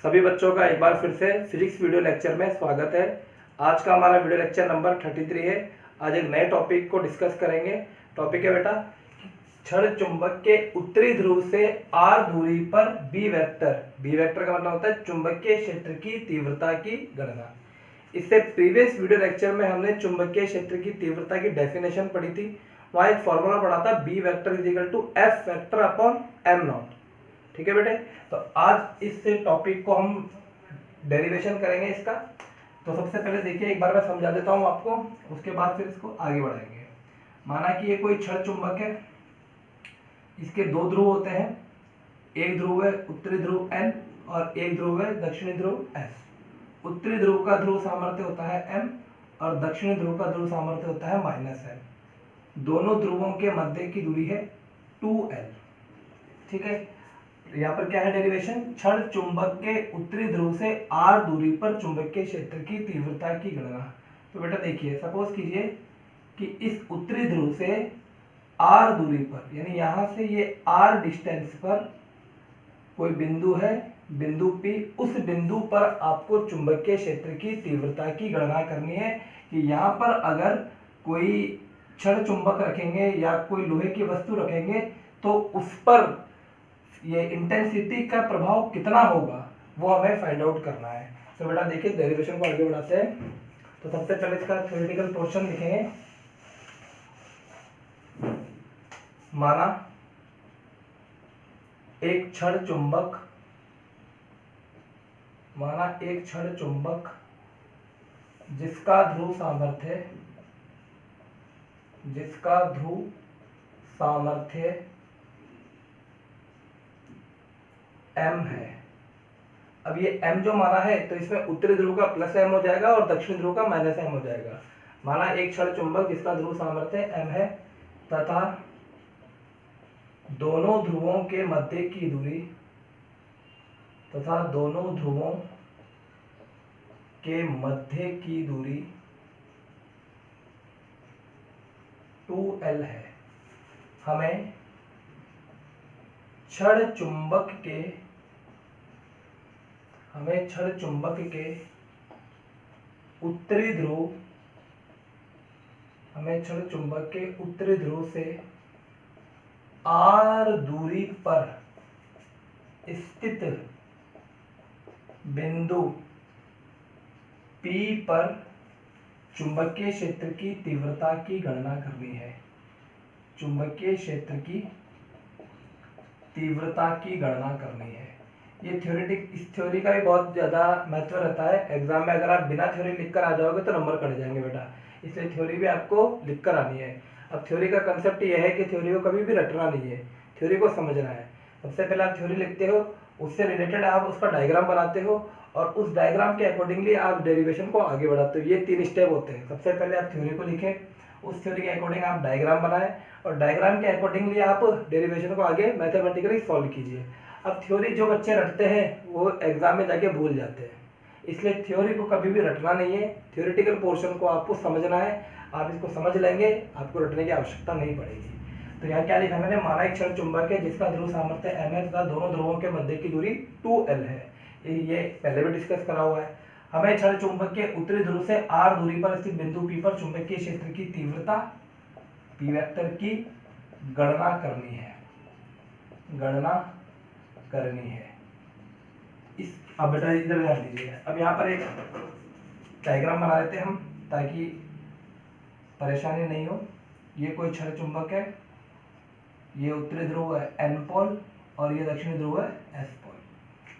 सभी बच्चों का एक बार फिर से फिजिक्स वीडियो लेक्चर में स्वागत है। आज का हमारा वीडियो लेक्चर नंबर 33 है। आज एक नए टॉपिक को डिस्कस करेंगे। टॉपिक है बेटा क्षण चुंबक के उत्तरी ध्रुव से r दूरी पर बी वेक्टर का मतलब होता है चुंबकीय क्षेत्र की तीव्रता की गणना। इससे प्रीवियस वीडियो लेक्चर में हमने चुंबकीय क्षेत्र की तीव्रता की डेफिनेशन पढ़ी थी। वहां एक फॉर्मूला पढ़ा था B vector is equal to F vector upon M nought. ठीक है बेटे, तो आज इस टॉपिक को हम डेरिवेशन करेंगे इसका। तो सबसे पहले देखिए, एक बार मैं समझा देता हूँ आपको, उसके बाद फिर इसको आगे बढ़ाएंगे। माना कि ये कोई क्षण चुंबक है, इसके दो ध्रुव होते हैं, एक ध्रुव है उत्तरी ध्रुव N और एक ध्रुव है दक्षिणी ध्रुव S। उत्तरी ध्रुव का ध्रुव सामर्थ्य होता है M और दक्षिणी ध्रुव का ध्रुव सामर्थ्य होता है -M। दोनों ध्रुवों के मध्य की दूरी है 2L। ठीक है, यहाँ पर क्या है डेरिवेशन, क्षण चुंबक के उत्तरी ध्रुव से r दूरी पर चुंबकीय क्षेत्र की तीव्रता की गणना। तो बेटा देखिए, सपोज कीजिए कि इस उत्तरी ध्रुव से r दूरी पर, यानी यहां से ये r डिस्टेंस पर कोई बिंदु है, बिंदु P। उस बिंदु पर आपको चुंबकीय क्षेत्र की तीव्रता की गणना करनी है कि यहाँ पर अगर कोई क्षण चुंबक रखेंगे या कोई लोहे की वस्तु रखेंगे तो उस पर ये इंटेंसिटी का प्रभाव कितना होगा वो हमें फाइंड आउट करना है। तो बेटा देखिए, डेरिवेशन को आगे बढ़ाते हैं। तो सबसे पहले इसका थ्योरेटिकल पोर्शन लिखेंगे। माना एक क्षण चुंबक जिसका ध्रुव सामर्थ्य m है। अब ये m जो माना है तो इसमें उत्तरी ध्रुव का +m हो जाएगा और दक्षिणी ध्रुव का -m हो जाएगा। माना एक क्षण चुंबक जिसका ध्रुव सामर्थ्य m है तथा दोनों ध्रुवों के मध्य की दूरी 2L है। हमें क्षण चुंबक के उत्तरी ध्रुव से r दूरी पर स्थित बिंदु P पर चुंबकीय क्षेत्र की तीव्रता की गणना करनी है। ये थ्योरेटिक, इस थ्योरी का भी बहुत ज्यादा महत्व रहता है। एग्जाम में अगर आप बिना थ्योरी लिखकर आ जाओगे तो नंबर कट जाएंगे बेटा, इसलिए थ्योरी भी आपको लिखकर आनी है। अब थ्योरी का कंसेप्ट ये है कि थ्योरी को कभी भी रटना नहीं है, थ्योरी को समझना है। सबसे पहले आप थ्योरी लिखते हो, उससे रिलेटेड आप उसका डायग्राम बनाते हो और उस डायग्राम के अकॉर्डिंगली आप डेरिवेशन को आगे बढ़ाते हो। ये 3 स्टेप होते हैं। सबसे पहले आप थ्योरी को लिखें, उस थ्योरी के अकॉर्डिंग आप डायग्राम बनाएं और डायग्राम के अकॉर्डिंगली आप डेरिवेशन को आगे मैथमेटिकली सॉल्व कीजिए। अब थ्योरी जो बच्चे रटते हैं वो एग्जाम में जाके भूल जाते हैं, इसलिए थ्योरी को कभी भी रटना नहीं है। थ्योरेटिकल पोर्शन को आपको समझना है, आप इसको समझ लेंगे, आपको रटने की आवश्यकता नहीं पड़ेगी। तो यहाँ क्या लिखा मैंने, माना एक क्षण चुंबक है जिसका ध्रुव सामर्थ्य m है तथा दोनों ध्रुवों के मध्य की दूरी 2L है। ये पहले भी डिस्कस करा हुआ है। हमें क्षण चुंबक के उत्तरी ध्रुव से r दूरी पर स्थित बिंदु P पर चुंबकीय क्षेत्र की तीव्रता P वेक्टर की गणना करनी है। इस अब बेटा इधर ध्यान दीजिए। अब यहाँ पर एक डायग्राम बना लेते हैं हम ताकि परेशानी नहीं हो। ये कोई क्षण चुंबक है, ये उत्तरी ध्रुव है N पोल और ये दक्षिणी ध्रुव है S पोल।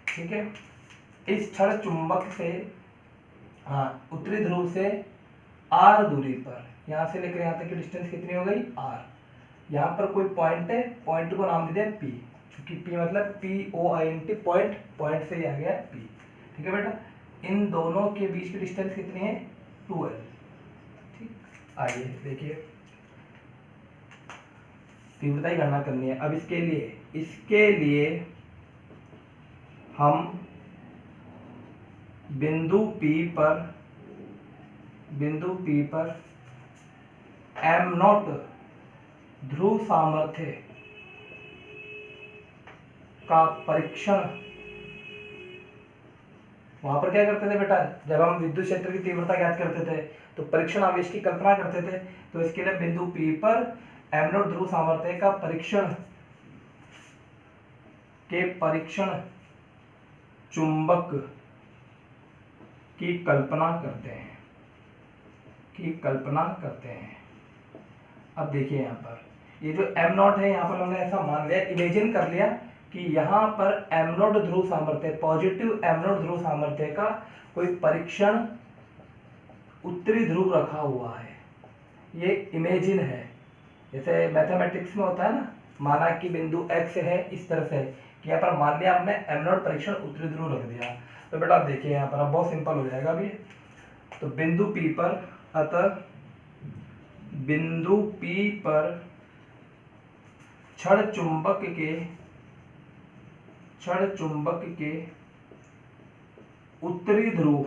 ठीक है, इस क्षण चुंबक से उत्तरी ध्रुव से r दूरी पर, यहाँ से लेकर यहाँ तक की डिस्टेंस कितनी हो गई r। यहाँ पर कोई पॉइंट है, पॉइंट को नाम दे दिया P, क्योंकि P मतलब POINT, पॉइंट से ही आ गया P। ठीक है बेटा, इन दोनों के बीच की डिस्टेंस कितनी है 2L। ठीक, आइए देखिए, तीव्रता की गणना करनी है। अब इसके लिए हम बिंदु P पर m0 ध्रुव सामर्थ्य का परीक्षण वहां पर क्या करते थे बेटा, जब हम विद्युत क्षेत्र की तीव्रता ज्ञात करते थे तो परीक्षण आवेश की कल्पना करते थे। तो इसके लिए बिंदु P पर m नॉट ध्रुव सामर्थ्य का परीक्षण चुंबक की कल्पना करते हैं। अब देखिए यहाँ पर ये जो m नॉट है, यहाँ पर हमने ऐसा मान लिया, इमेजिन कर लिया कि यहाँ पर m नॉट ध्रुव सामर्थ्य, पॉजिटिव m नॉट ध्रुव सामर्थ्य का कोई परीक्षण उत्तरी ध्रुव रखा हुआ है। ये इमेजिन है, जैसे मैथमेटिक्स में होता है ना, माना कि बिंदु x है इस तरह से कि यहाँ पर मान लिया हमने m नॉट परीक्षण उत्तरी ध्रुव रख दिया। तो बेटा आप देखिए यहाँ पर अब बहुत सिंपल हो जाएगा अभी। तो बिंदु P पर, अतः बिंदु P पर क्षण चुंबक के उत्तरी ध्रुव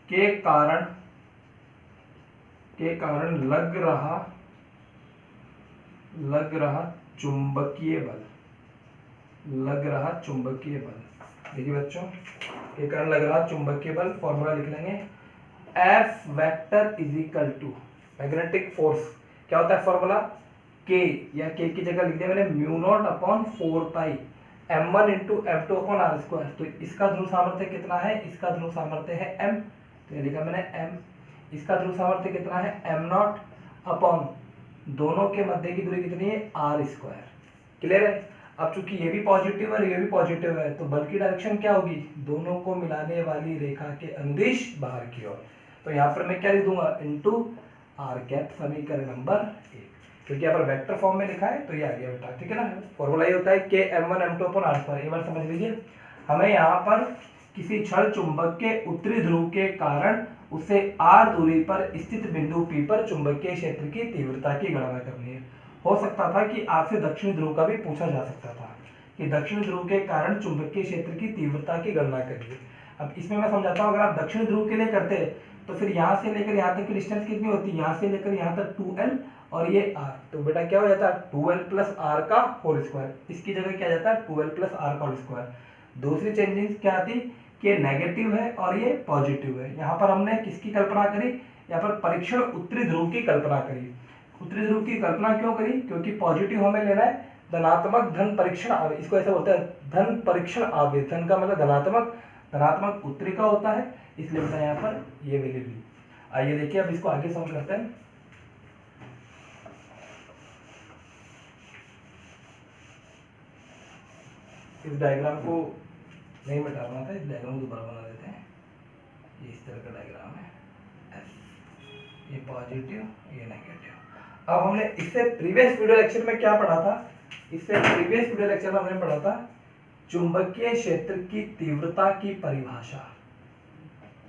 के कारण लग रहा चुंबकीय बल। देखिए बच्चों, के कारण लग रहा चुंबकीय बल, फॉर्मूला लिख लेंगे, F vector is equal to magnetic force. क्या होता है फॉर्मूला, K, या K की जगह लिख दिया मैंने mu nought upon 4 pi m1 into m2 upon R square. तो इसका ध्रुव सामर्थ्य कितना है, इसका ध्रुव सामर्थ्य है m, तो ये लिखा मैंने m। इसका ध्रुव सामर्थ्य कितना है, m नॉट अपॉन दोनों के मध्य की दूरी कितनी है, r स्क्वायर। क्लियर है। अब चूंकि ये भी पॉजिटिव है, ये भी पॉजिटिव है, तो बल की डायरेक्शन क्या होगी, दोनों को मिलाने वाली रेखा के अनुदिश बाहर की ओर। तो यहाँ पर मैं क्या लिख दूंगा, इंटू आर कैप, समीकरण नंबर 1, क्योंकि यहाँ पर वेक्टर फॉर्म में लिखा है तो ये आ गया बेटा। ठीक है ना, फॉर्मूला ये होता है के m1 m2 upon r square. एक बार समझ लीजिए, हमें यहाँ पर किसी क्षण चुंबक के उत्तरी ध्रुव के कारण उसे r दूरी पर स्थित बिंदु P पर चुंबकीय क्षेत्र की तीव्रता की गणना करनी है। हो सकता था कि आपसे दक्षिणी ध्रुव का भी पूछा जा सकता था कि दक्षिणी ध्रुव के कारण चुंबकीय क्षेत्र की तीव्रता की गणना करिए। अब इसमें मैं समझाता हूँ, अगर आप दक्षिणी ध्रुव के लिए करते तो फिर यहाँ से लेकर यहाँ तक की डिस्टेंस कितनी होती है, यहाँ से लेकर यहाँ तक 2l और ये r। तो बेटा क्या हो जाता है, 2l प्लस r का होल स्क्वायर। इसकी जगह क्या जाता है, 2l प्लस r का होल स्क्वायर। दूसरी चेंजिंग क्या आती कि ये नेगेटिव है और ये पॉजिटिव है। यहाँ पर हमने किसकी कल्पना करी, यहाँ पर परीक्षण उत्तरी ध्रुव की कल्पना करी। उत्तरी ध्रुव की कल्पना क्यों करी, क्योंकि पॉजिटिव हमें लेना है धनात्मक धन परीक्षण आवेश, इसको ऐसा बोलते हैं धन परीक्षण आवेश। धन का मतलब धनात्मक उत्तरी का होता है, इसलिए बेटा यहाँ पर ये वैल्यू ली। आइए देखिए अब इसको आगे सॉल्व करते हैं। इस डायग्राम को नहीं मिटाना था, इस डायग्राम को दोबारा बना देते हैं। ये इस तरह का डायग्राम है, ये पॉजिटिव, ये नेगेटिव। अब हमने इससे प्रीवियस वीडियो लेक्चर में क्या पढ़ा था, हमने पढ़ा था चुंबकीय क्षेत्र की तीव्रता की परिभाषा।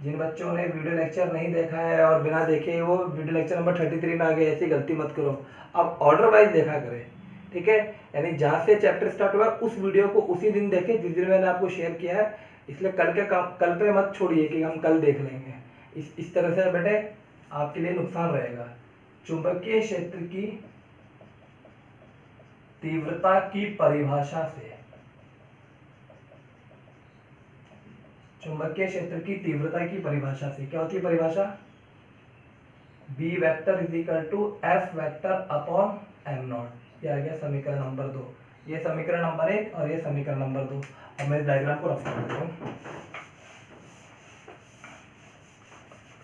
जिन बच्चों ने वीडियो लेक्चर नहीं देखा है और बिना देखे वो वीडियो लेक्चर नंबर 33 में आ गए, ऐसी गलती मत करो। अब ऑर्डर वाइज देखा करें, ठीक है, यानी जहाँ से चैप्टर स्टार्ट हुआ उस वीडियो को उसी दिन देखें जिस दिन मैंने आपको शेयर किया है। इसलिए कल पे मत छोड़िए कि हम कल देख लेंगे। इस तरह से बेटे आपके लिए नुकसान रहेगा। चुंबकीय क्षेत्र की तीव्रता की परिभाषा से, चुंबकीय क्षेत्र की तीव्रता की परिभाषा से क्या होती है परिभाषा, B vector is equal to F vector upon m nought. ये आ गया समीकरण नंबर 2, ये समीकरण नंबर 1 और ये समीकरण नंबर 2। अब मैं इस डायग्राम को रख देता हूँ,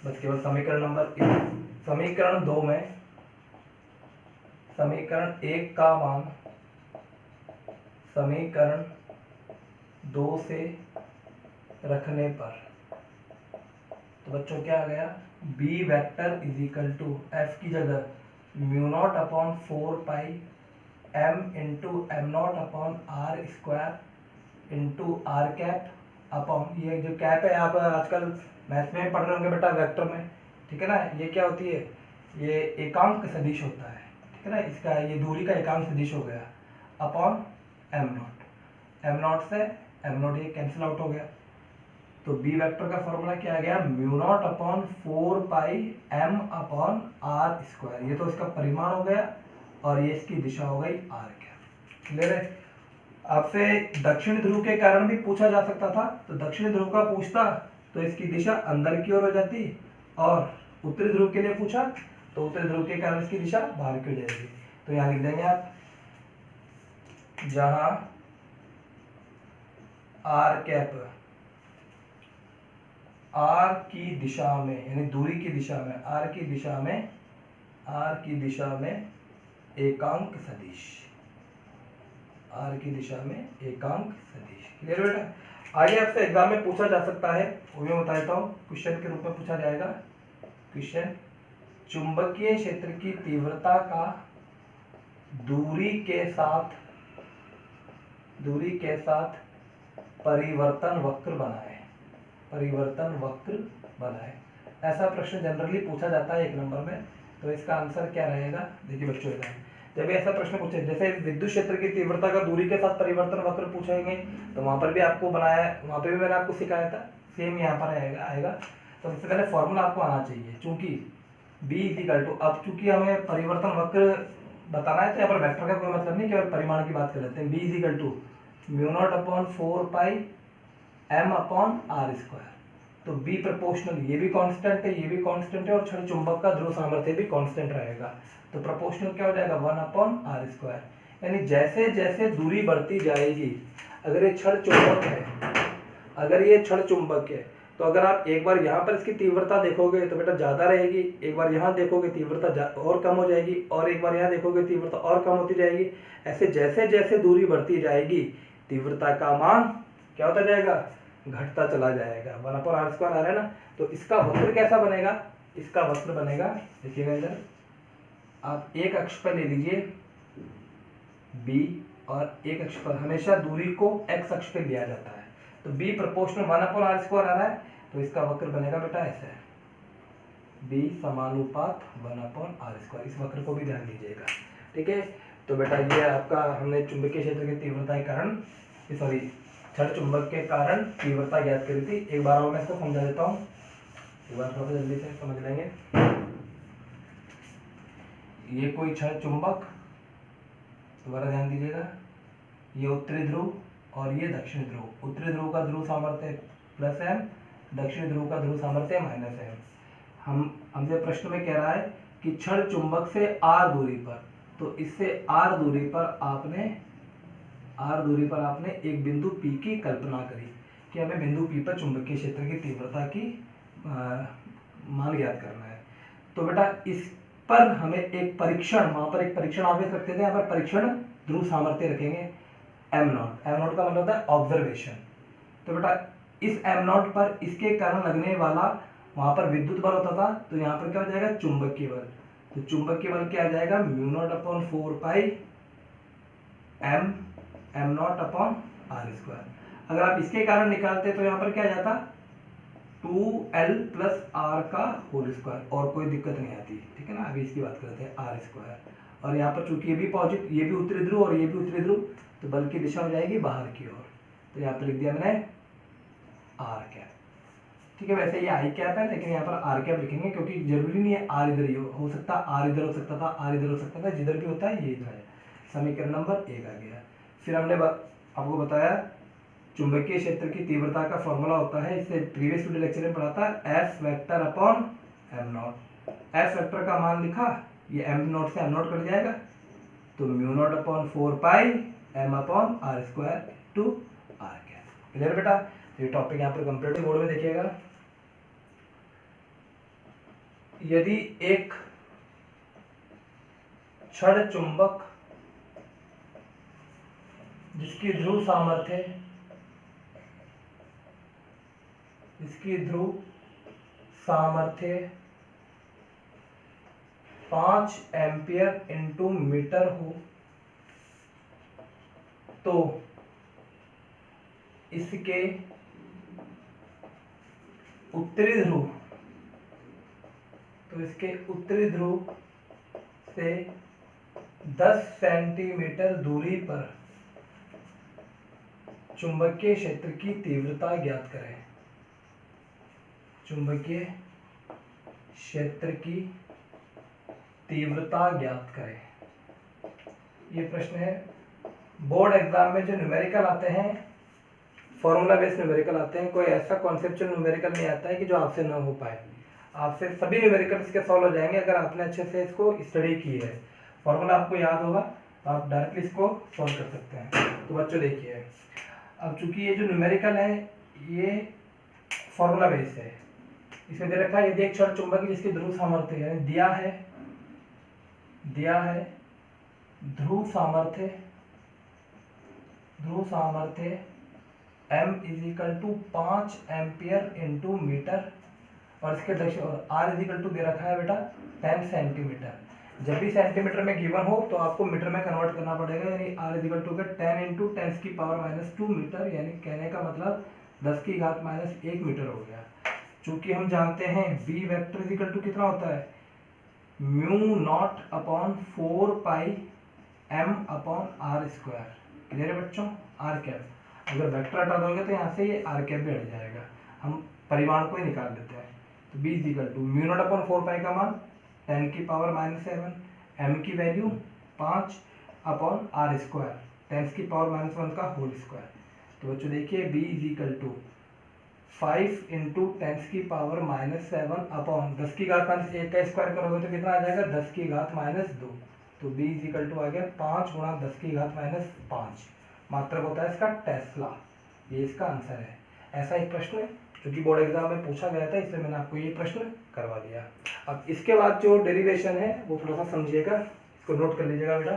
बस केवल समीकरण नंबर 1। समीकरण 2 में समीकरण 1 का मान समीकरण 2 से रखने पर तो बच्चों क्या आ गया, B vector is equal to F की जगह mu nought upon 4 pi m into M nought upon R square into R cap upon, ये जो कैप है आप आजकल मैथ में पढ़ रहे होंगे बेटा वेक्टर में, ठीक है ना। ये क्या होती है, ये एकांक सदिश होता है, ठीक है ना। इसका ये दूरी का एकांक सदिश हो गया अपॉन m नॉट से m नॉट ये कैंसिल आउट हो गया। तो B वेक्टर का फॉर्मूला क्या आ गया, mu nought upon 4 pi m upon R square. ये तो इसका परिमाण हो गया और ये इसकी दिशा हो गई r कैप। क्लियर है। आपसे दक्षिण ध्रुव के कारण भी पूछा जा सकता था, तो दक्षिण ध्रुव का पूछता तो इसकी दिशा अंदर की ओर हो जाती, और उत्तरी ध्रुव के लिए पूछा तो उत्तरी ध्रुव के कारण इसकी दिशा बाहर की हो जाएगी। तो यहाँ लिख देंगे आप, जहां आर कैप आर की दिशा में, यानी दूरी की दिशा में, आर की दिशा में एकांक सदिश, आर की दिशा में एकांक सदिश। क्लियर बेटा। आगे आपसे एग्जाम में पूछा जा सकता है, वो मैं बता देता हूँ, क्वेश्चन के रूप में पूछा जाएगा। क्वेश्चन, चुंबकीय क्षेत्र की तीव्रता का दूरी के साथ परिवर्तन वक्र बनाए। ऐसा प्रश्न जनरली पूछा जाता है 1 नंबर में। तो इसका आंसर क्या रहेगा, देखिए बच्चों, जब ऐसा प्रश्न पूछे, जैसे विद्युत क्षेत्र की तीव्रता का दूरी के साथ परिवर्तन वक्र पूछेंगे, तो वहां पर भी आपको बनाया, वहां पर भी मैंने आपको सिखाया था, सेम यहाँ पर आएगा। तो सबसे पहले फॉर्मूला आपको आना चाहिए, चूंकि b इक्वल टू, अब चूंकि हमें परिवर्तन वक्र बताना है तो यहाँ पर वेक्टर का कोई मतलब नहीं, केवल परिमाण की बात कर लेते हैं। b equal to μ0/4 pi m upon R square. तो b प्रोपोर्शनल, ये भी कांस्टेंट है, ये भी कांस्टेंट है, और क्षण चुंबक का ध्रुव सामर्थ्य भी कांस्टेंट रहेगा। तो प्रोपोर्शनल क्या हो जाएगा, 1 अपॉन आर स्क्वायर। यानी जैसे जैसे दूरी बढ़ती जाएगी, अगर ये क्षण चुंबक है, तो अगर आप एक बार यहाँ पर इसकी तीव्रता देखोगे तो बेटा ज़्यादा रहेगी, एक बार यहाँ देखोगे तीव्रता और कम हो जाएगी, और एक बार यहाँ देखोगे तीव्रता और कम होती जाएगी। ऐसे जैसे जैसे दूरी बढ़ती जाएगी, तीव्रता का मान क्या होता जाएगा, घटता चला जाएगा। 1 अपॉन आर स्क्वायर आ रहा है ना। तो इसका वक्र कैसा बनेगा, इसका वक्र बनेगा, देखिएगा इधर, आप एक अक्ष पर ले लीजिए b, और एक अक्ष पर हमेशा दूरी को x अक्ष पे लिया जाता है। तो b proportional 1 upon R square आ रहा है, तो इसका वक्र बनेगा बेटा ऐसे, b समानुपात 1 अपॉन आर स्क्वायर। इस वक्र को भी ध्यान दीजिएगा, ठीक है। तो बेटा ये आपका, हमने चुंबकीय क्षेत्र की तीव्रता के कारण, सॉरी, क्षण चुंबक के कारण तीव्रता ज्ञात करी थी। एक बार और मैं इसको समझा देता हूँ, एक बार थोड़ा जल्दी से समझ लेंगे। ये कोई क्षण चुंबक, दोबारा ध्यान दीजिएगा, ये उत्तरी ध्रुव और ये दक्षिण ध्रुव। उत्तरी ध्रुव का ध्रुव सामर्थ्य +m, दक्षिण ध्रुव का ध्रुव सामर्थ्य -m। हमसे प्रश्न में कह रहा है कि क्षण चुंबक से r दूरी पर, तो इससे r दूरी पर आपने एक बिंदु P की कल्पना करी कि हमें बिंदु P पर चुंबकीय क्षेत्र की तीव्रता की मान ज्ञात करना है। तो बेटा इस पर हमें एक परीक्षण, वहां पर एक परीक्षण आवेश रखते थे, यहाँ पर परीक्षण ध्रुव सामर्थ्य रखेंगे m0। m0 का मतलब होता है ऑब्जर्वेशन। तो बेटा इस m0 पर इसके कारण लगने वाला, वहां पर विद्युत बल होता था, तो यहाँ पर क्या हो जाएगा, चुंबकीय बल। तो चुंबकीय बल क्या आ जाएगा, μ0/4 पाई m0 अपॉन आर स्क्वायर। अगर आप इसके कारण निकालते तो यहाँ पर क्या आ जाता, 2l + r का होल स्क्वायर, और कोई दिक्कत नहीं आती, ठीक है ना। अभी इसकी बात करते हैं आर स्क्वायर, और यहाँ पर चूंकि ये भी पॉजिटिव, ये भी उत्तरी ध्रुव और ये भी उत्तरी ध्रुव, तो बल की दिशा हो जाएगी बाहर की ओर। तो यहाँ पर लिख दिया मैंने आर कैप, ठीक है। वैसे ये आई कैप है, लेकिन यहाँ पर आर कैप लिखेंगे, क्योंकि जरूरी नहीं है आर इधर ही हो सकता, आर इधर हो सकता था, आर इधर हो सकता था, जिधर भी होता है ये इधर है। समीकरण नंबर 1 आ गया। फिर हमने आपको बताया चुंबकीय क्षेत्र की तीव्रता का फॉर्मूला होता है, इससे प्रीवियस वीडियो लेक्चर में पढ़ा था, F vector upon m0। F vector का मान लिखा, ये m0 से m0 कट जाएगा, तो μ0/4 pi m upon R square to R cap. Clear बेटा। ये टॉपिक यहाँ पर कंप्लीट बोर्ड में देखिएगा। यदि एक क्षण चुंबक जिसकी ध्रुव सामर्थ्य 5 एम्पियर इंटू मीटर हो, तो इसके उत्तरी ध्रुव से 10 सेंटीमीटर दूरी पर चुंबकीय क्षेत्र की तीव्रता ज्ञात करें। चुंबकीय क्षेत्र की तीव्रता ज्ञात करें, ये प्रश्न है। बोर्ड एग्जाम में जो न्यूमेरिकल आते हैं, फॉर्मूला बेस्ड न्यूमेरिकल आते हैं, कोई ऐसा कॉन्सेप्चुअल न्यूमेरिकल नहीं आता है कि जो आपसे ना हो पाए। आपसे सभी न्यूमेरिकल इसके सॉल्व हो जाएंगे अगर आपने अच्छे से इसको स्टडी की है। फॉर्मूला आपको याद होगा तो आप डायरेक्टली इसको सॉल्व कर सकते हैं। तो बच्चों देखिए, अब चूंकि ये जो न्यूमेरिकल है ये फॉर्मूला बेस है, इसमें दे रखा है यदि एक क्षण चुंबक जिसकी ध्रुव सामर्थ्य यानी दिया है ध्रुव सामर्थ्य m = 5 एम्पियर इंटू मीटर और इसके और r दे रखा है बेटा 10 सेंटीमीटर। जब भी सेंटीमीटर में गिवन हो तो आपको मीटर में कन्वर्ट करना पड़ेगा, यानी r = 10 इंटू 10⁻² मीटर, यानी कहने का मतलब 10⁻⁻1 मीटर हो गया। चूंकि हम जानते हैं v वेक्टर कितना होता है, μ0/4πm/r²। क्लियर है बच्चों, r कैप अगर वेक्टर हटा दोगे तो यहाँ से ये r कैप भी हट जाएगा, हम परिमाण को ही निकाल लेते हैं। तो b = μ0/4π का मान 10⁻⁻7, m की वैल्यू 5/r², 10⁻⁻1 का होल स्क्वायर। तो बच्चों देखिए b = 5 × 10⁻⁻7 अपॉन 10⁻1 का स्क्वायर करोगे तो कितना आ जाएगा 10⁻2। तो b = आ गया 5 × 10⁻5। मात्रक होता है इसका टेस्ला, ये इसका आंसर है। ऐसा एक प्रश्न है जो कि बोर्ड एग्जाम में पूछा गया था, इसलिए मैंने आपको ये प्रश्न करवा दिया। अब इसके बाद जो डेरिवेशन है वो थोड़ा सा समझिएगा, इसको नोट कर लीजिएगा बेटा,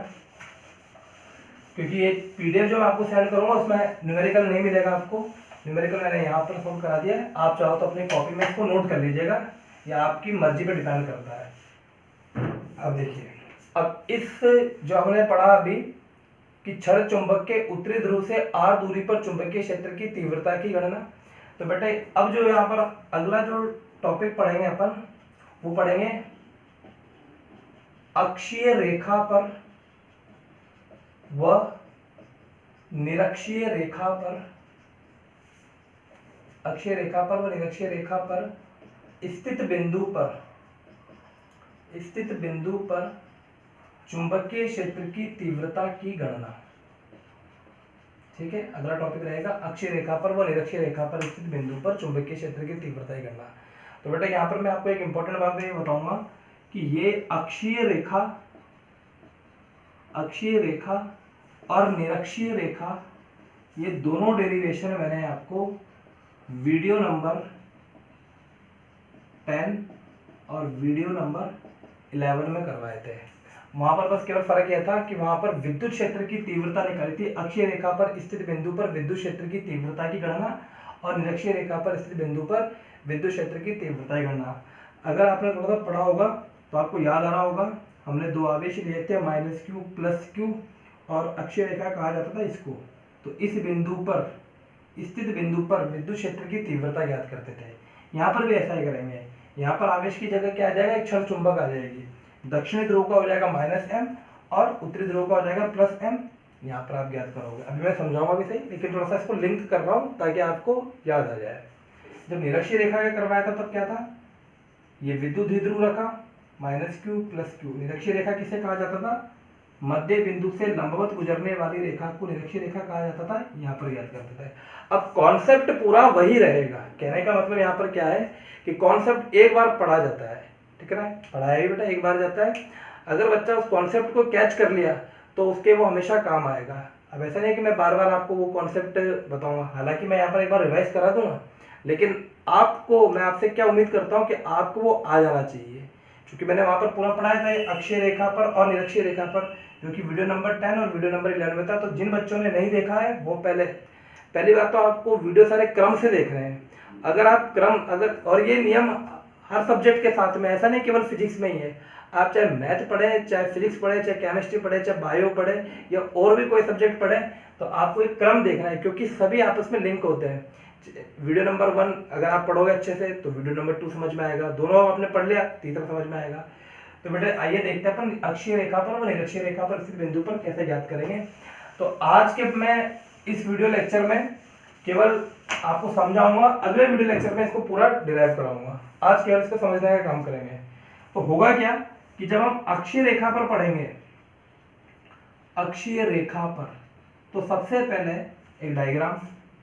क्योंकि ये पीडीएफ जो मैं आपको सेंड करूंगा उसमें न्यूमेरिकल नहीं मिलेगा आपको। न्यूमेरिकल मैंने यहाँ पर सोल्व करा दिया है, आप चाहो तो अपनी कॉपी में इसको नोट कर लीजिएगा, या आपकी मर्जी पर डिपेंड करता है। अब देखिए, अब इस जो हमने पढ़ा अभी कि क्षण चुंबक के उत्तरी ध्रुव से r दूरी पर चुंबकीय क्षेत्र की तीव्रता की गणना। तो बेटा अब जो यहाँ पर अगला जो टॉपिक पढ़ेंगे अपन वो पढ़ेंगे अक्षीय रेखा पर व निरक्षीय रेखा पर, अक्षीय रेखा पर व निरक्षीय रेखा पर स्थित बिंदु पर चुंबकीय क्षेत्र की तीव्रता की गणना। ठीक है, अगला टॉपिक रहेगा अक्षीय रेखा पर व निरक्षीय रेखा पर स्थित बिंदु पर चुंबकीय क्षेत्र की तीव्रता की गणना। तो बेटा यहाँ पर मैं आपको एक इंपॉर्टेंट बात ये बताऊंगा कि ये अक्षीय रेखा और निरक्षीय रेखा, ये दोनों डेरिवेशन मैंने आपको वीडियो नंबर 10 और वीडियो नंबर 11 में करवाए थे। वहां पर बस केवल फर्क यह था कि वहां पर विद्युत क्षेत्र की तीव्रता निकाली थी, अक्षीय रेखा पर स्थित बिंदु पर विद्युत क्षेत्र की तीव्रता की गणना और निरक्षीय रेखा पर स्थित बिंदु पर विद्युत क्षेत्र की तीव्रता की गणना। अगर आपने थोड़ा सा पढ़ा होगा तो आपको याद आ रहा होगा, हमने दो आवेश लिए थे -q +q, और अक्षीय रेखा कहा जाता था इसको। तो इस बिंदु पर स्थित बिंदु पर विद्युत क्षेत्र की तीव्रता ज्ञात करते थे। यहाँ पर भी ऐसा ही करेंगे, यहाँ पर आवेश की जगह क्या आ जाएगा, एक क्षण चुंबक आ जाएगी, दक्षिणी ध्रुव का हो जाएगा -m और उत्तरी ध्रुव का हो जाएगा +m। यहाँ पर आप ज्ञात करोगे, अभी मैं समझाऊंगा भी सही, लेकिन थोड़ा सा इसको लिंक कर रहा हूँ ताकि आपको याद आ जाए। जब निरक्षीय रेखा का करवाया था तब क्या था, ये विद्युत द्विध्रुव रखा -q +q। निरक्षीय रेखा किसे कहा जाता था, मध्य बिंदु से लंबवत गुजरने वाली रेखा को निरक्षीय रेखा कहा जाता था, यहाँ पर याद करते थे। अब कॉन्सेप्ट पूरा वही रहेगा, कहने का मतलब यहाँ पर क्या है कि कॉन्सेप्ट एक बार पढ़ा जाता है, ठीक है ना, पढ़ाया ही बेटा एक बार जाता है। अगर बच्चा उस कॉन्सेप्ट को कैच कर लिया तो उसके वो हमेशा काम आएगा। अब ऐसा नहीं है कि मैं बार बार आपको वो कॉन्सेप्ट बताऊंगा, हालांकि मैं यहाँ पर एक बार रिवाइज करा दूंगा, लेकिन आपको मैं आपसे क्या उम्मीद करता हूँ कि आपको वो आ जाना चाहिए, क्योंकि मैंने वहाँ पर पूरा पढ़ाया था अक्षीय रेखा पर और निरक्षीय रेखा पर, जो कि वीडियो नंबर 10 और वीडियो नंबर 11 में था। तो जिन बच्चों ने नहीं देखा है वो पहली बात तो आपको वीडियो सारे क्रम से देख रहे हैं। अगर आप क्रम और ये नियम हर सब्जेक्ट के साथ में, ऐसा नहीं केवल फिजिक्स में ही है, आप चाहे मैथ पढ़े, चाहे फिजिक्स पढ़े, चाहे केमिस्ट्री पढ़े, चाहे बायो पढ़े या और भी कोई सब्जेक्ट पढ़े, तो आपको एक क्रम देखना है, क्योंकि सभी आपस में लिंक होते हैं। वीडियो नंबर 1 अगर आप पढ़ोगे अच्छे से तो वीडियो नंबर 2 समझ में आएगा, दोनों आपने पढ़ लिया तीसरा समझ में आएगा। तो बेटा आइए देखते हैं अपन अक्षीय रेखा पर व निरक्षीय रेखा पर स्थित बिंदु पर कैसे ज्ञात करेंगे। तो आज के मैं इस वीडियो लेक्चर में केवल आपको समझाऊंगा, अगले वीडियो लेक्चर में इसको पूरा डिराइव कराऊंगा। आज केवल इसको समझने का काम करेंगे। तो होगा क्या कि जब हम अक्षीय रेखा पर पढ़ेंगे, अक्षीय रेखा पर तो सबसे पहले एक डायग्राम,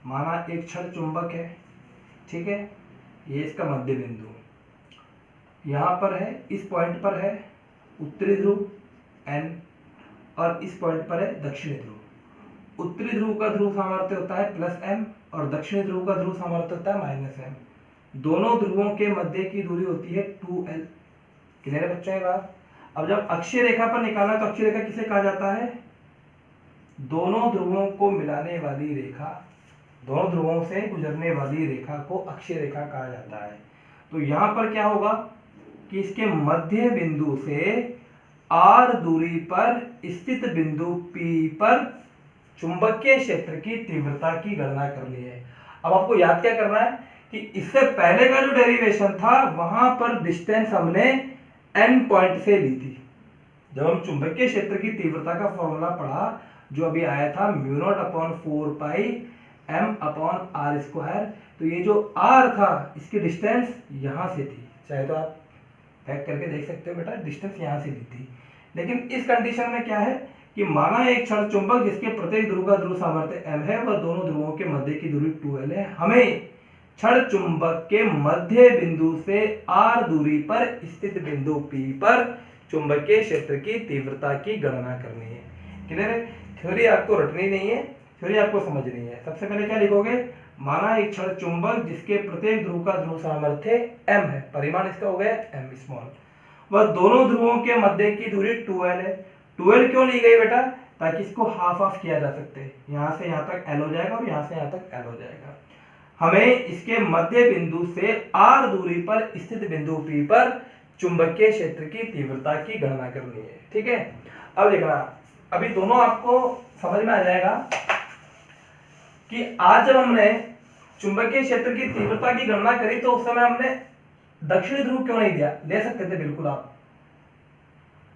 माना एक क्षण चुंबक है, ठीक है, ये इसका मध्य बिंदु यहाँ पर है, इस पॉइंट पर है उत्तरी ध्रुव N और इस पॉइंट पर है दक्षिणी ध्रुव। उत्तरी ध्रुव का ध्रुव सामर्थ्य होता है +m और दक्षिणी ध्रुव का ध्रुव सामर्थ्य होता है -m। दोनों ध्रुवों के मध्य की दूरी होती है 2l। क्लियर है बच्चों ये बात? अब जब अक्षीय रेखा पर निकालना तो अक्षीय रेखा किसे कहा जाता है? दोनों ध्रुवों को मिलाने वाली रेखा, दोनों ध्रुवों से गुजरने वाली रेखा को अक्षीय रेखा कहा जाता है। तो यहां पर क्या होगा कि इसके मध्य बिंदु से r दूरी पर स्थित बिंदु P पर चुंबकीय क्षेत्र की तीव्रता की गणना करनी है। अब आपको याद क्या करना है कि इससे पहले का जो डेरिवेशन था वहां पर डिस्टेंस हमने n पॉइंट से ली थी। जब हम चुंबकीय क्षेत्र की तीव्रता का फॉर्मूला पढ़ा जो अभी आया था μ0/4 पाई m/r², तो ये जो r था इसकी डिस्टेंस यहां से थी, चाहे तो आप पैक करके देख सकते हो बेटा, डिस्टेंस यहां से ली थी। लेकिन इस कंडीशन में क्या है कि माना एक क्षण चुंबक जिसके प्रत्येक ध्रुव का ध्रुव सामर्थ्य m है वह दोनों ध्रुवों के मध्य की दूरी 2l है। हमें क्षण चुंबक के मध्य बिंदु से r दूरी पर स्थित बिंदु P पर चुंबकीय क्षेत्र की तीव्रता की गणना करनी है। क्लियर है? थ्योरी आपको रटनी नहीं है, थ्योरी आपको समझनी है। सबसे पहले क्या लिखोगे? माना एक क्षण चुंबक जिसके प्रत्येक ध्रुव का ध्रुव सामर्थ्य m है, परिमाण इसका हो गया m स्मॉल, वह दोनों ध्रुवों के मध्य की दूरी 2l है। 2l क्यों ली गई बेटा? ताकि इसको हाफ ऑफ किया जा सकते हैं, यहां से यहां तक l हो जाएगा और यहां से यहां तक l हो जाएगा। हमें इसके मध्य बिंदु से r दूरी पर स्थित बिंदु P पर चुंबकीय क्षेत्र की तीव्रता की गणना करनी है। ठीक है, अब देखना, अभी दोनों आपको समझ में आ जाएगा कि आज जब हमने चुंबकीय क्षेत्र की तीव्रता की गणना करी तो उस समय हमने दक्षिणी ध्रुव क्यों नहीं दिया? ले सकते थे बिल्कुल आप,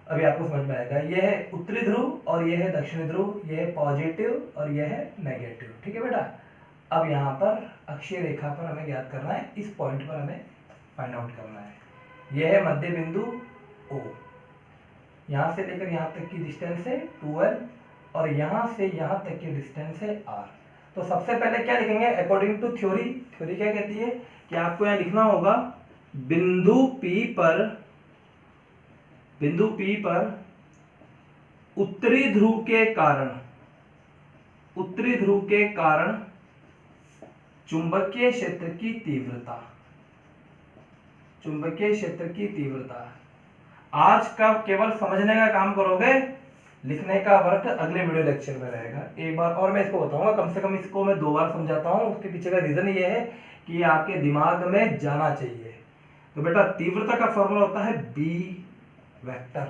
अभी आपको समझ में आएगा। यह है उत्तरी ध्रुव और यह है दक्षिणी ध्रुव, यह है पॉजिटिव और यह है नेगेटिव। ठीक है बेटा, अब यहाँ पर अक्षीय रेखा पर हमें ज्ञात करना है, इस पॉइंट पर हमें फाइंड आउट करना है। यह है मध्य बिंदु O, यहाँ से लेकर यहाँ तक की डिस्टेंस है 2l और यहाँ से यहाँ तक की डिस्टेंस है r। तो सबसे पहले क्या लिखेंगे अकॉर्डिंग टू थ्योरी? थ्योरी क्या कहती है कि आपको यहाँ लिखना होगा बिंदु P पर उत्तरी ध्रुव के कारण चुंबकीय क्षेत्र की तीव्रता। आज का केवल समझने का काम करोगे, लिखने का वर्क अगले वीडियो लेक्चर में रहेगा। एक बार और मैं इसको बताऊंगा, कम से कम इसको मैं 2 बार समझाता हूं। उसके पीछे का रीजन ये है कि आपके दिमाग में जाना चाहिए। तो बेटा तीव्रता का फॉर्मूला होता है B वेक्टर।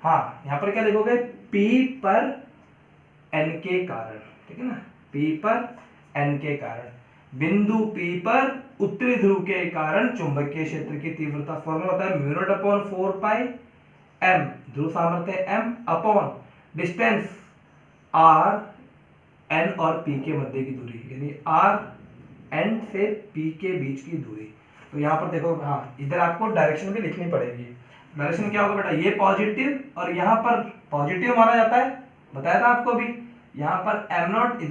हाँ, यहाँ पर क्या लिखोगे? P पर N के कारण, ठीक है ना, P पर N के कारण, बिंदु P पर उत्तरी ध्रुव के कारण चुंबकीय क्षेत्र की तीव्रता फॉर्मूला होता है μ0/4 पाई m, ध्रुव सामर्थ्य m upon distance r, n और p के मध्य की दूरी, यानी r, n से p के बीच की दूरी। तो यहाँ पर देखो, हाँ इधर आपको डायरेक्शन भी लिखनी पड़ेगी। डायरेक्शन क्या होगा बेटा? ये पॉजिटिव और यहाँ पर पॉजिटिव माना जाता है, बताया था आपको भी। यहाँ पर m0 =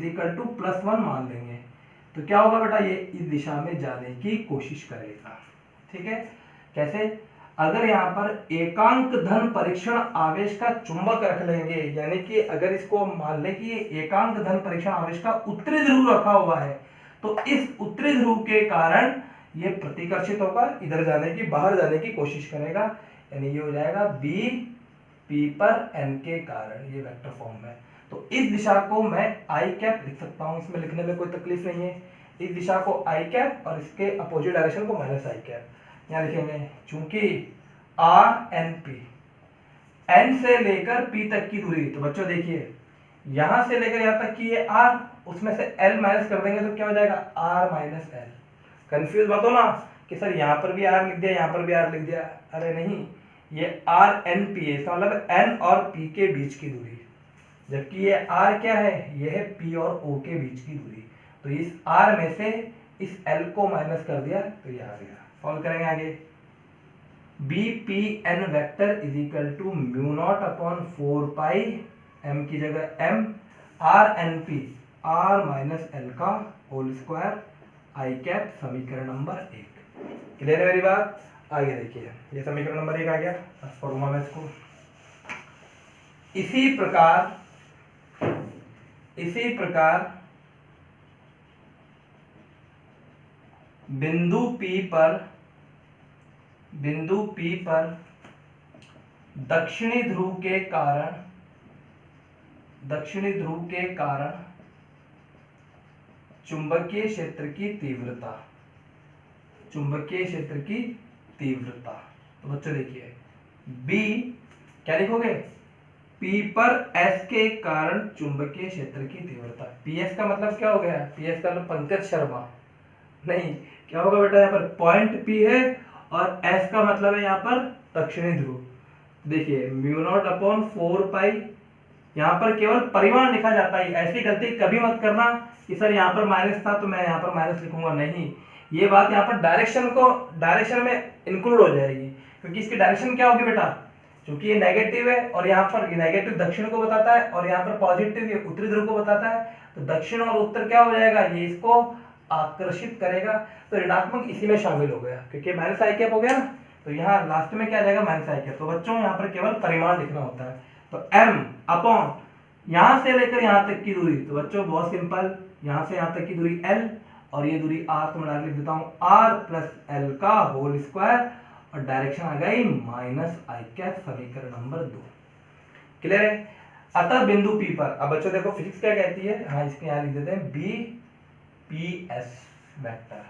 +1 मान लेंगे, तो क्या होगा बेटा? ये इस दिशा में जाने की कोशिश करेगा। ठीक है, कैसे? अगर यहाँ पर एकांक धन परीक्षण आवेश का चुंबक रख लेंगे, यानी कि अगर इसको मान लें कि एकांक धन परीक्षण आवेश का उत्तरी ध्रुव रखा हुआ है, तो इस उत्तरी ध्रुव के कारण ये प्रतिकर्षित होगा, इधर जाने की, बाहर जाने की कोशिश करेगा, यानी ये हो जाएगा B P पर N के कारण, ये वेक्टर फॉर्म में। तो इस दिशा को मैं I कैप लिख सकता हूं, इसमें लिखने में कोई तकलीफ नहीं है। इस दिशा को I कैप और इसके अपोजिट डायरेक्शन को -I कैप यहाँ लिखेंगे, चूंकि R N P, N से लेकर P तक की दूरी। तो बच्चों देखिए, यहां से लेकर यहां तक की ये R, उसमें से L माइनस कर देंगे तो क्या हो जाएगा? R - L। कंफ्यूज मत हो ना कि सर यहाँ पर भी R लिख दिया, यहाँ पर भी R लिख दिया। अरे नहीं, ये R N P है, इसका मतलब N और P के बीच की दूरी, जबकि ये R क्या है? ये है P और O के बीच की दूरी। तो इस R में से इस L को माइनस कर दिया तो ये आ गया। सॉल्व करेंगे आगे। BPN वेक्टर = μ0/4 पाई m की जगह m R N P R minus L का होल स्क्वायर आई कैप समीकरण नंबर 1। क्लियर है मेरी बात? आगे देखिए, ये समीकरण नंबर 1 आ गया, बस पढ़ूंगा मैं इसको। इसी प्रकार बिंदु P पर दक्षिणी ध्रुव के कारण चुंबकीय क्षेत्र की तीव्रता। तो बच्चों देखिए, B क्या लिखोगे? P पर S के कारण चुंबकीय क्षेत्र की तीव्रता। PS का मतलब क्या हो गया? PS का मतलब पंकज शर्मा नहीं, क्या होगा बेटा? यहाँ पर पॉइंट P है और S का मतलब है यहाँ पर दक्षिणी ध्रुव। देखिए μ0/4π, यहाँ पर केवल परिमाण लिखा जाता है। ऐसी गलती कभी मत करना कि सर यहाँ पर माइनस था तो मैं यहाँ पर माइनस लिखूंगा, नहीं। ये बात यहाँ पर डायरेक्शन में इंक्लूड हो जाएगी, क्योंकि इसकी डायरेक्शन क्या होगी बेटा? क्योंकि ये नेगेटिव है और यहाँ पर ये नेगेटिव दक्षिण को बताता है और यहाँ पर पॉजिटिव ये उत्तरी ध्रुव को बताता है, तो दक्षिण और उत्तर क्या हो जाएगा? ये इसको आकर्षित करेगा। तो ऋणात्मक इसी में शामिल हो गया, क्योंकि माइनस आई कैप हो गया ना, तो यहाँ लास्ट में क्या आ जाएगा? माइनस आई कैप। तो बच्चों यहाँ पर केवल परिमाण लिखना होता है। तो m अपॉन यहां से लेकर यहां तक की दूरी, तो बच्चों बहुत सिंपल, यहां से यहां तक की दूरी l और ये दूरी r, तो मैं डायरेक्ट लिख देता हूं r प्लस l का होल स्क्वायर और डायरेक्शन आ गई माइनस आई कैप समीकरण नंबर 2। क्लियर है? अतः बिंदु P पर, अब बच्चों देखो फिजिक्स क्या कहती है, हाँ इसके यहाँ लिख देते हैं BPS वेक्टर।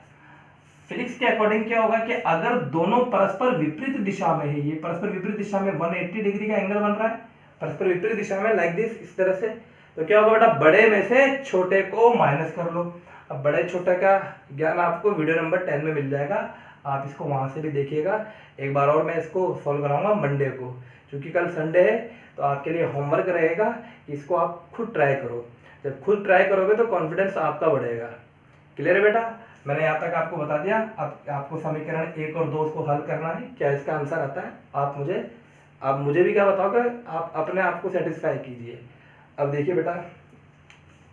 फिजिक्स के अकॉर्डिंग क्या होगा कि अगर दोनों परस्पर विपरीत दिशा में है, ये परस्पर विपरीत दिशा में 180 डिग्री का एंगल बन रहा है, परस्पर विपरीत दिशा में लाइक दिस, इस तरह से, तो क्या होगा बेटा? बड़े में से छोटे को माइनस कर लो। अब बड़े छोटे का ज्ञान आपको वीडियो नंबर 10 में मिल जाएगा, आप इसको वहां से भी देखिएगा। एक बार और मैं इसको सॉल्व कराऊंगा मंडे को, क्योंकि कल संडे है, तो आपके लिए होमवर्क रहेगा, इसको आप खुद ट्राई करो। जब खुद ट्राई करोगे तो कॉन्फिडेंस आपका बढ़ेगा। क्लियर है बेटा? मैंने यहाँ तक आपको बता दिया। अब आपको समीकरण 1 और 2 को हल करना है, क्या इसका आंसर आता है आप मुझे भी क्या बताओगे, आप अपने आप को सेटिस्फाई कीजिए। अब देखिए बेटा,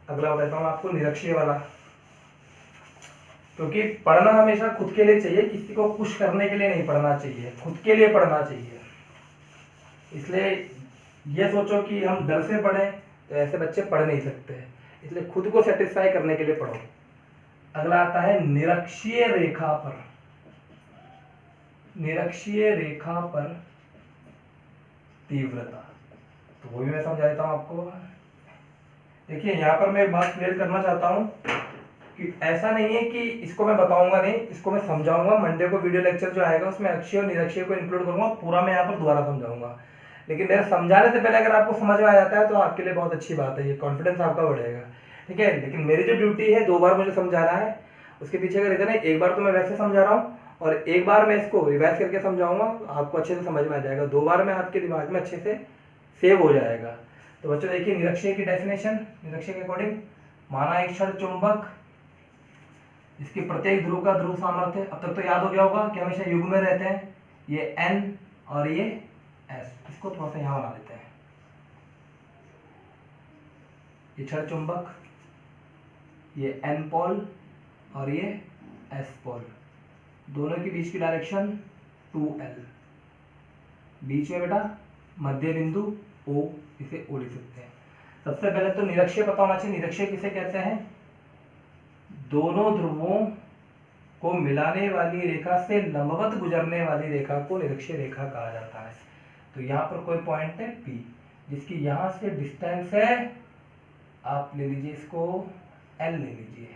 अगला बताता हूँ आपको निरक्षीय वाला, क्योंकि पढ़ना हमेशा खुद के लिए चाहिए, किसी को पुश करने के लिए नहीं पढ़ना चाहिए, खुद के लिए पढ़ना चाहिए। इसलिए ये सोचो कि हम डर से पढ़ें तो ऐसे बच्चे पढ़ नहीं सकते, इसलिए खुद को सेटिस्फाई करने के लिए पढ़ो। अगला आता है निरक्षीय रेखा पर तीव्रता, तो वो भी मैं समझा देता हूं आपको। देखिए यहाँ पर मैं एक बात क्लियर करना चाहता हूं कि ऐसा नहीं है कि इसको मैं बताऊंगा नहीं, इसको मैं समझाऊंगा। मंडे को वीडियो लेक्चर जो आएगा उसमें अक्षीय और निरक्षीय को इंक्लूड करूंगा, पूरा मैं यहाँ पर दोबारा समझाऊंगा। लेकिन मेरे समझाने से पहले अगर आपको समझ में आ जाता है तो आपके लिए बहुत अच्छी बात है, ये कॉन्फिडेंस आपका बढ़ेगा, ठीक है। लेकिन मेरी जो ड्यूटी है 2 बार मुझे समझाना है, उसके पीछे का रीजन है, एक बार तो मैं वैसे समझा रहा हूँ और एक बार मैं इसको रिवाइज करके समझाऊंगा, आपको अच्छे से समझ में आ जाएगा। 2 बार में आपके दिमाग में अच्छे से सेव हो जाएगा। तो बच्चों देखिए निरक्षीय की डेफिनेशन, निरक्षीय के अकॉर्डिंग, माना एक क्षण चुंबक, इसके प्रत्येक ध्रुव का ध्रुव सामर्थ्य, अब तक तो याद हो गया होगा कि हमेशा युग्म में रहते हैं, ये N और ये S। इसको थोड़ा सा यहाँ बना देते हैं, ये क्षण चुंबक, ये N पोल और ये S पोल, दोनों के बीच की डायरेक्शन 2L, बीच में बेटा मध्य बिंदु O, इसे O लिख सकते हैं। सबसे पहले तो निरक्षीय पता होना चाहिए। निरक्षीय किसे कहते हैं? दोनों ध्रुवों को मिलाने वाली रेखा से लंबवत गुजरने वाली रेखा को निरक्षीय रेखा कहा जाता है। तो यहाँ पर कोई पॉइंट है P, जिसकी यहाँ से डिस्टेंस है, आप ले लीजिए इसको L ले लीजिए,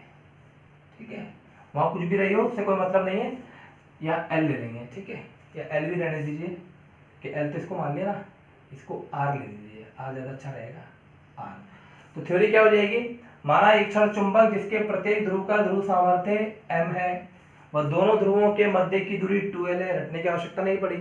ठीक है। वहाँ कुछ भी रही हो उससे कोई मतलब नहीं है, यहाँ L ले लेंगे, ठीक है, या L भी रहने दीजिए कि L तो इसको मान लिया ना, इसको R ले लीजिए, R ज़्यादा अच्छा रहेगा, R। तो थ्योरी क्या हो जाएगी? माना एक क्षण चुंबक जिसके प्रत्येक ध्रुव का ध्रुव सामर्थ्य m है, वह दोनों ध्रुवों के मध्य की दूरी 2L है। रटने की आवश्यकता नहीं पड़ी,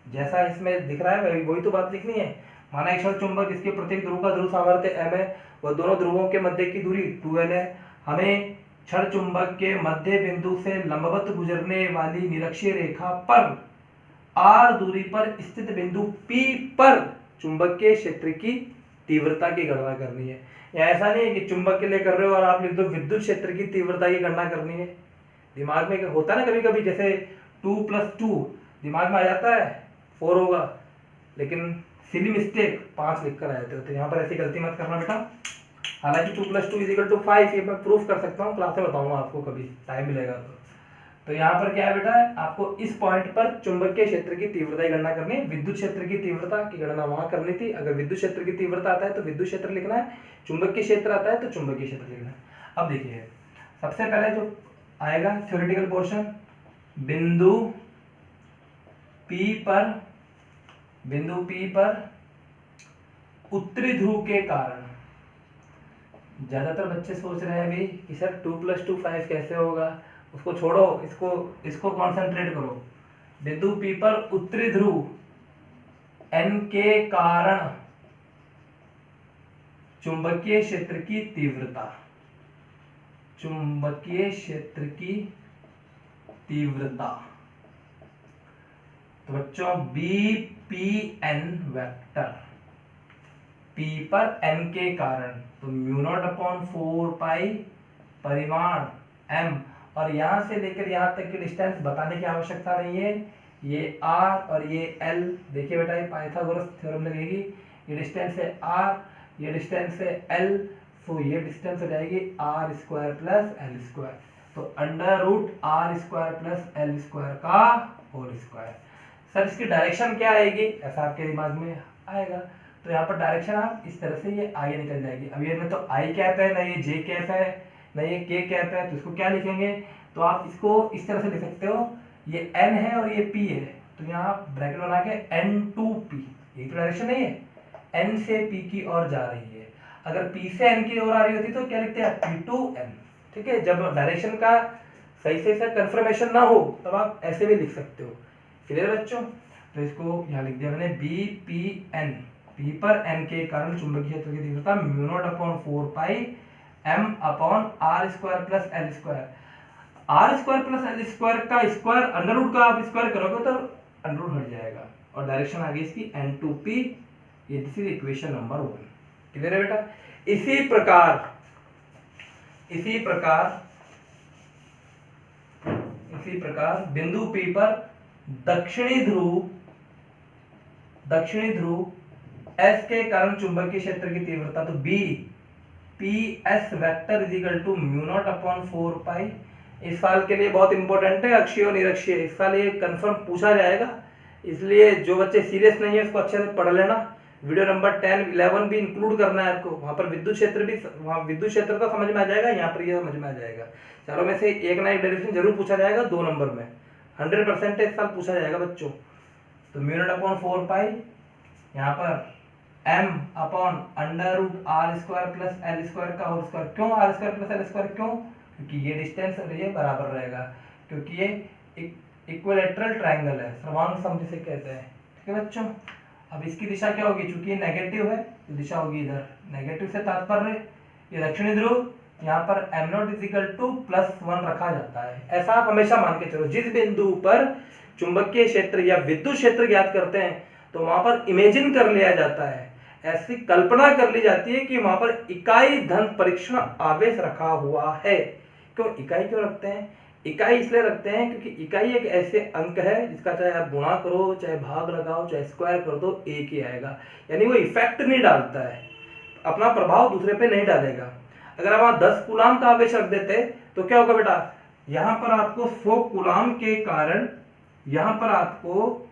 जैसा इसमें दिख रहा है वही तो बात लिखनी है। माना एक क्षण चुंबक जिसके प्रत्येक ध्रुव का ध्रुव सामर्थ्य m है, वह दोनों ध्रुवों के मध्य की दूरी 2L है। हमें क्षण चुंबक के मध्य बिंदु से लंबवत गुजरने वाली निरक्षीय रेखा पर r दूरी पर स्थित बिंदु P पर चुंबकीय क्षेत्र की तीव्रता की गणना करनी है। या ऐसा नहीं है कि चुंबक के लिए कर रहे हो और आप लिख दो विद्युत क्षेत्र की तीव्रता की गणना करनी है। दिमाग में होता है ना कभी कभी, जैसे 2+2 दिमाग में आ जाता है 4 होगा, लेकिन सिली मिस्टेक 5 लिख कर आए थे। तो यहाँ पर ऐसी गलती मत करना बेटा। हालांकि 2+2=5 ये मैं प्रूफ कर सकता हूँ, क्लास में बताऊंगा आपको कभी टाइम मिलेगा तो यहाँ पर क्या है बेटा, आपको इस पॉइंट पर चुंबकीय क्षेत्र की तीव्रता की गणना करनी है। विद्युत क्षेत्र की तीव्रता की गणना वहां करनी थी। अगर विद्युत क्षेत्र की तीव्रता आता है तो विद्युत क्षेत्र लिखना है, चुंबकीय क्षेत्र आता है तो चुंबकीय क्षेत्र लिखना है। अब देखिए सबसे पहले जो आएगा थ्योरेटिकल पोर्शन, बिंदु P पर उत्तरी ध्रुव के कारण, ज्यादातर बच्चे सोच रहे हैं अभी कि सर 2+2 5 कैसे होगा, उसको छोड़ो, इसको कॉन्सेंट्रेट करो। बिंदु P पर उत्तरी ध्रुव N के कारण चुंबकीय क्षेत्र की तीव्रता, चुंबकीय क्षेत्र की तीव्रता, तो बच्चों BPN वेक्टर P पर N के कारण, तो μ0/4 परिमाण M, और यहां से लेकर यहां तक की डिस्टेंस बताने की आवश्यकता नहीं है। ये R और ये L, देखिए बेटा ये पाइथागोरस थ्योरम लगेगी। ये डिस्टेंस है R, ये डिस्टेंस है L, तो ये डिस्टेंस हो जाएगी R² + L², तो √R² + L² का होल स्क्वायर। सर इसकी डायरेक्शन क्या आएगी, ऐसा आपके दिमाग में आएगा, तो यहाँ पर डायरेक्शन आप इस तरह से ये आगे निकल जाएगी। अब ये में तो आई कैप है, ना ये जे कैप है, ना ये के कैप है, तो इसको क्या लिखेंगे, तो आप इसको इस तरह से लिख सकते हो, ये n है और ये p है, तो यहाँ ब्रैकेट बना के n2p, ये तो डायरेक्शन नहीं है, n से p की ओर जा रही है। अगर p से n की ओर आ रही होती तो क्या लिखते हैं, p2n। ठीक है, जब डायरेक्शन का सही से कंफर्मेशन ना हो तब आप ऐसे भी लिख सकते हो। क्लियर बच्चों, तो इसको यहाँ लिख दिया मैंने BPN, P पर N के कारण चुंबकीय क्षेत्र की तीव्रता μ0/4 M/R² + L²। R² + L² का स्क्वायर, अंडर रूट का आप स्क्वायर करोगे तो अंडर रूट हट जाएगा, और डायरेक्शन आ गई इसकी N2P। ये this is equation number 1। Clear है बेटा। इसी प्रकार बिंदु P पर दक्षिणी ध्रुव S के कारण चुंबकीय क्षेत्र की तीव्रता, तो BPS वेक्टर = μ0/4। इस साल के लिए बहुत इंपॉर्टेंट है, अक्षीय और निरक्षीय, इस साल ये कंफर्म पूछा जाएगा, इसलिए जो बच्चे सीरियस नहीं है उसको अच्छे से पढ़ लेना। वीडियो नंबर 10, 11 भी इंक्लूड करना है आपको, वहां पर विद्युत क्षेत्र तो समझ में आ जाएगा, यहाँ पर ये समझ में आ जाएगा। चारों में से एक ना एक डेरिवेशन जरूर पूछा जाएगा 2 नंबर में, 100% इस साल पूछा जाएगा बच्चों। तो μ0/4 यहाँ पर M/√R² + L² का होल स्क्वायर। क्यों R² + L²? क्यों? क्योंकि ये डिस्टेंस और ये बराबर रहेगा, क्योंकि ये इक्विलैटरल ट्रायंगल है, सर्वांग सम जिसे कहते हैं। ठीक है बच्चों, अब इसकी दिशा क्या होगी, चूंकि ये नेगेटिव है तो दिशा होगी इधर, नेगेटिव से तात्पर्य ये दक्षिणी ध्रुव, यहाँ पर M0 = +1 रखा जाता है। ऐसा आप हमेशा मान के चलो, जिस बिंदु पर चुंबकीय क्षेत्र या विद्युत क्षेत्र ज्ञात करते हैं तो वहां पर इमेजिन कर लिया जाता है, ऐसी कल्पना कर ली जाती है कि वहां पर इकाई धन परीक्षण आवेश रखा हुआ है। क्यों इकाई क्यों रखते हैं? इकाई इसलिए रखते हैं क्योंकि इकाई एक ऐसे अंक है जिसका चाहे आप गुणा करो, चाहे भाग लगाओ, चाहे स्क्वायर कर दो, एक ही आएगा। यानी वो इफेक्ट नहीं डालता है, अपना प्रभाव दूसरे पे नहीं डालेगा। अगर आप वहां 10 कूलाम का आवेश रख देते तो क्या होगा बेटा, यहां पर आपको 100 कूलाम के कारण यहां पर आपको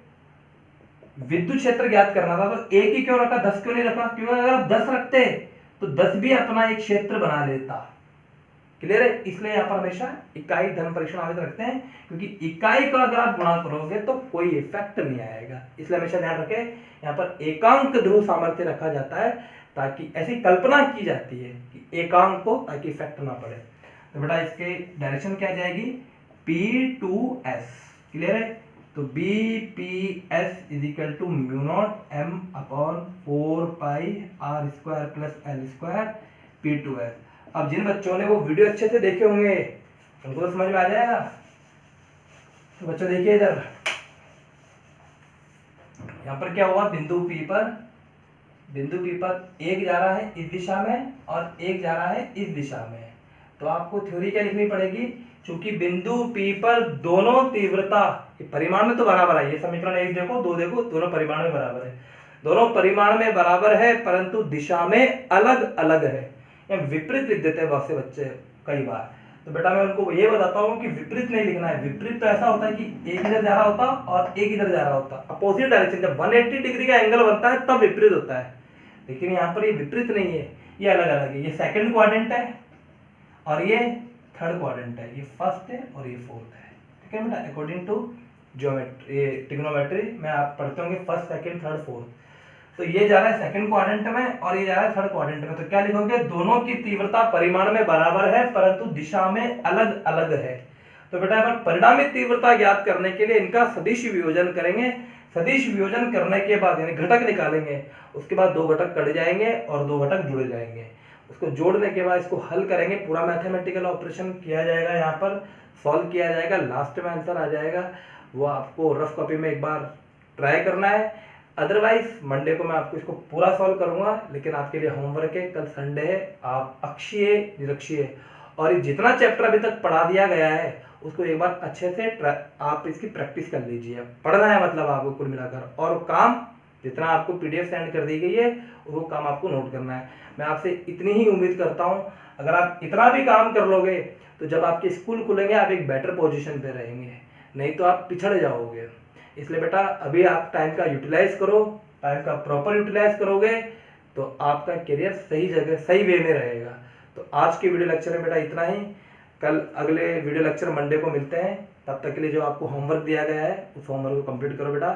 विद्युत क्षेत्र ज्ञात करना था, तो एक ही क्यों रखा, 10 क्यों नहीं रखा? क्योंकि अगर आप 10 रखते तो 10 भी अपना एक क्षेत्र बना लेता। क्लियर है, इसलिए यहाँ पर हमेशा इकाई धन परीक्षण आवेश रखते हैं, क्योंकि इकाई का अगर आप गुणा करोगे तो कोई इफेक्ट नहीं आएगा। इसलिए हमेशा ध्यान रखें, यहाँ पर एकांक ध्रुव सामर्थ्य रखा जाता है, ताकि ऐसी कल्पना की जाती है कि एकांक को, ताकि इफेक्ट ना पड़े। तो बेटा इसके डायरेक्शन क्या जाएगी, P2S। क्लियर है, तो BPS = μ0 M/4 R² + L² P2S। अब जिन बच्चों ने वो वीडियो अच्छे से देखे होंगे उनको तो समझ में आ जाएगा। तो बच्चों देखिए इधर, यहाँ पर क्या हुआ, बिंदु P पर बिंदु पी पर एक जा रहा है इस दिशा में और एक जा रहा है इस दिशा में, तो आपको थ्योरी क्या लिखनी पड़ेगी, क्योंकि बिंदु पी पर दोनों तीव्रता परिमाण में तो बराबर है, ये समीकरण 1 देखो 2 देखो, दोनों परिमाण में बराबर है, दोनों परिमाण में बराबर है परंतु दिशा में अलग अलग है, या विपरीत लिख देते हैं बहुत से बच्चे कई बार। तो बेटा मैं उनको ये बताता हूँ कि विपरीत नहीं लिखना है। विपरीत तो ऐसा होता है कि एक इधर जा रहा होता और एक इधर जा रहा होता, अपोजिट डायरेक्शन, जब 180 डिग्री का एंगल बनता है तब विपरीत होता है, लेकिन यहाँ पर ये विपरीत नहीं है, ये अलग अलग है। ये सेकंड क्वाड्रेंट है और ये थर्ड क्वाड्रेंट है, ये फर्स्ट है और ये फोर्थ है, ठीक है बेटा, अकॉर्डिंग टू ज्योमेट्री, ये ट्रिग्नोमेट्री में आप पढ़ते होंगे फर्स्ट सेकंड थर्ड फोर्थ। तो ये जा रहा है सेकंड क्वाड्रेंट में और ये जा रहा है थर्ड क्वाड्रेंट में, तो क्या लिखोगे, दोनों की तीव्रता परिमाण में बराबर है परंतु दिशा में अलग अलग है। तो बेटा अपन परिणामित तीव्रता ज्ञात करने के लिए इनका सदिश वियोजन करेंगे। सदिश वियोजन करने के बाद यानी घटक निकालेंगे, उसके बाद दो घटक कट जाएंगे और दो घटक जुड़ जाएंगे, उसको जोड़ने के बाद इसको हल करेंगे, पूरा मैथमेटिकल ऑपरेशन किया जाएगा, यहाँ पर सॉल्व किया जाएगा, लास्ट में आंसर आ जाएगा। वो आपको रफ कॉपी में एक बार ट्राई करना है, अदरवाइज मंडे को मैं आपको इसको पूरा सॉल्व करूंगा। लेकिन आपके लिए होमवर्क है, कल संडे है, आप अक्षीय निरक्षीय और ये जितना चैप्टर अभी तक पढ़ा दिया गया है उसको एक बार अच्छे से आप इसकी प्रैक्टिस कर लीजिए। पढ़ना है मतलब आपको कुल मिलाकर, और काम जितना आपको पीडीएफ सेंड कर दी गई है वो काम आपको नोट करना है। मैं आपसे इतनी ही उम्मीद करता हूँ, अगर आप इतना भी काम कर लोगे तो जब आपके स्कूल खुलेंगे आप एक बेटर पोजीशन पे रहेंगे, नहीं तो आप पिछड़ जाओगे। इसलिए बेटा अभी आप टाइम का यूटिलाइज करो, टाइम का प्रॉपर यूटिलाइज करोगे तो आपका करियर सही जगह सही वे में रहेगा। तो आज के वीडियो लेक्चर में बेटा इतना ही, कल अगले वीडियो लेक्चर मंडे को मिलते हैं। तब तक के लिए जो आपको होमवर्क दिया गया है उस होमवर्क को कंप्लीट करो बेटा।